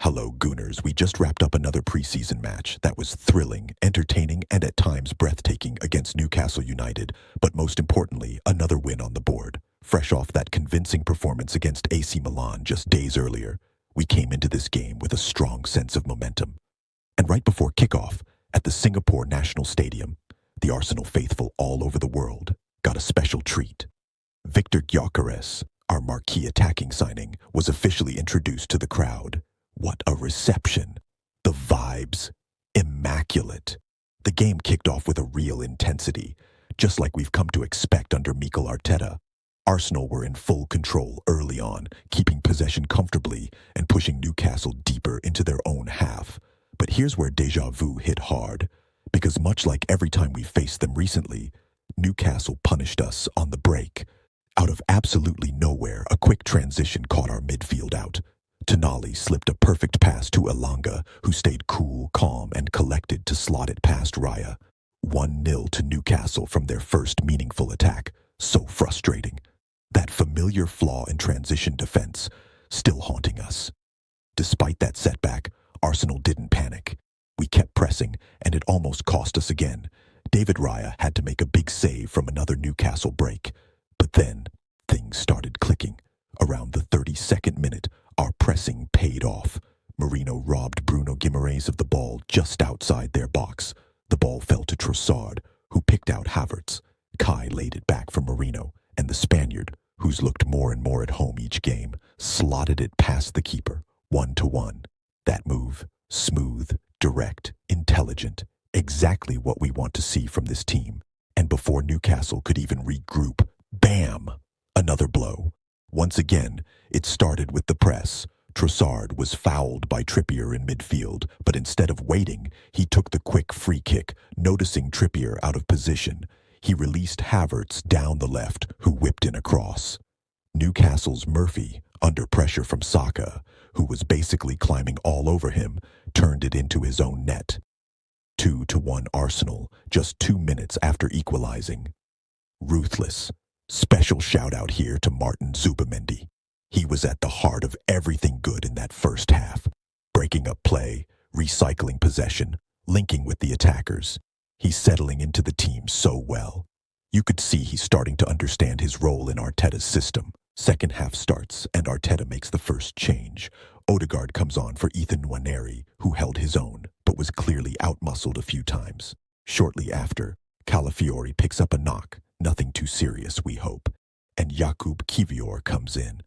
Hello, Gooners. We just wrapped up another preseason match that was thrilling, entertaining, and at times breathtaking against Newcastle United, but most importantly, another win on the board. Fresh off that convincing performance against AC Milan just days earlier, we came into this game with a strong sense of momentum. And right before kickoff, at the Singapore National Stadium, the Arsenal faithful all over the world got a special treat. Victor Gyökeres, our marquee attacking signing, was officially introduced to the crowd. What a reception. The vibes. Immaculate. The game kicked off with a real intensity, just like we've come to expect under Mikel Arteta. Arsenal were in full control early on, keeping possession comfortably and pushing Newcastle deeper into their own half. But here's where déjà vu hit hard, because much like every time we faced them recently, Newcastle punished us on the break. Out of absolutely nowhere, a quick transition caught our midfield out. Tonali slipped a perfect pass to Elanga, who stayed cool, calm, and collected to slot it past Raya. 1-0 to Newcastle from their first meaningful attack. So frustrating. That familiar flaw in transition defense, still haunting us. Despite that setback, Arsenal didn't panic. We kept pressing, and it almost cost us again. David Raya had to make a big save from another Newcastle break. But then, things started clicking. Around the 32nd minute, our pressing paid off. Merino robbed Bruno Guimaraes of the ball just outside their box. The ball fell to Trossard, who picked out Havertz. Kai laid it back for Merino, and the Spaniard, who's looked more and more at home each game, slotted it past the keeper, 1-1. That move, smooth, direct, intelligent, exactly what we want to see from this team. And before Newcastle could even regroup, bam! Another blow. Once again, it started with the press. Trossard was fouled by Trippier in midfield, but instead of waiting, he took the quick free kick, noticing Trippier out of position. He released Havertz down the left, who whipped in a cross. Newcastle's Murphy, under pressure from Saka, who was basically climbing all over him, turned it into his own net. 2-1 Arsenal, just 2 minutes after equalizing. Ruthless. Special shout out here to Martin Zubimendi. He was at the heart of everything good in that first half, breaking up play, recycling possession, linking with the attackers. He's settling into the team so well. You could see he's starting to understand his role in Arteta's system. Second half starts, and Arteta makes the first change. Odegaard comes on for Ethan Nwaneri, who held his own, but was clearly outmuscled a few times. Shortly after, Calafiori picks up a knock. Nothing too serious, we hope. And Jakub Kivior comes in.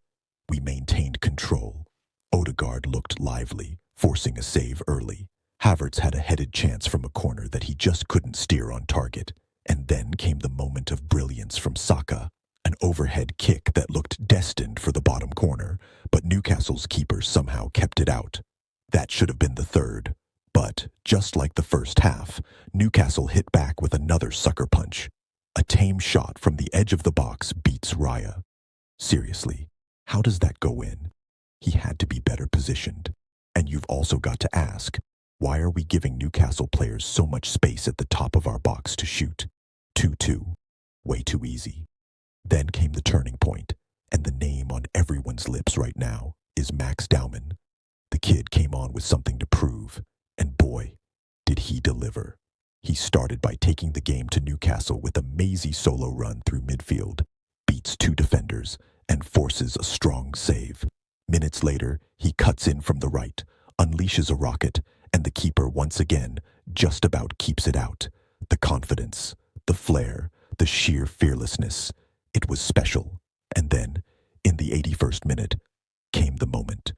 We maintained control. Odegaard looked lively, forcing a save early. Havertz had a headed chance from a corner that he just couldn't steer on target. And then came the moment of brilliance from Saka. An overhead kick that looked destined for the bottom corner, but Newcastle's keeper somehow kept it out. That should have been the third. But, just like the first half, Newcastle hit back with another sucker punch. A tame shot from the edge of the box beats Raya. Seriously, how does that go in? He had to be better positioned. And you've also got to ask, why are we giving Newcastle players so much space at the top of our box to shoot? 2-2. Way too easy. Then came the turning point, and the name on everyone's lips right now is Max Dowman. The kid came on with something to prove, and boy, did he deliver. He started by taking the game to Newcastle with a mazy solo run through midfield, beats 2 defenders, and forces a strong save. Minutes later, he cuts in from the right, unleashes a rocket, and the keeper once again just about keeps it out. The confidence, the flair, the sheer fearlessness. It was special. And then, in the 81st minute, came the moment.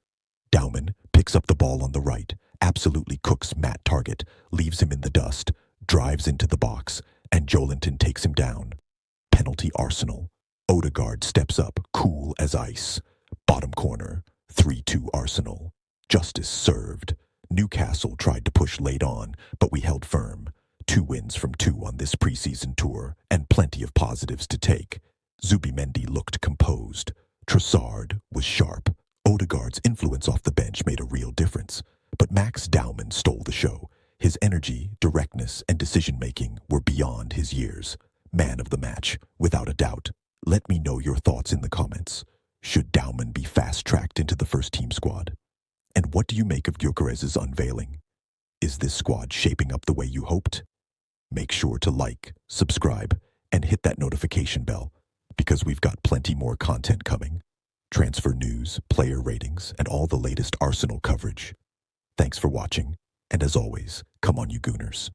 Dowman picks up the ball on the right, absolutely cooks Matt Target, leaves him in the dust, drives into the box, and Joelinton takes him down. Penalty Arsenal. Odegaard steps up, cool as ice. Bottom corner, 3-2 Arsenal. Justice served. Newcastle tried to push late on, but we held firm. 2 wins from 2 on this preseason tour, and plenty of positives to take. Zubimendi looked composed. Trossard was sharp. Odegaard's influence off the bench made a real difference. But Max Dowman stole the show. His energy, directness, and decision-making were beyond his years. Man of the match, without a doubt. Let me know your thoughts in the comments. Should Dowman be fast-tracked into the first-team squad? And what do you make of Gyökeres's unveiling? Is this squad shaping up the way you hoped? Make sure to like, subscribe, and hit that notification bell, because we've got plenty more content coming. Transfer news, player ratings, and all the latest Arsenal coverage. Thanks for watching, and as always, come on you Gooners.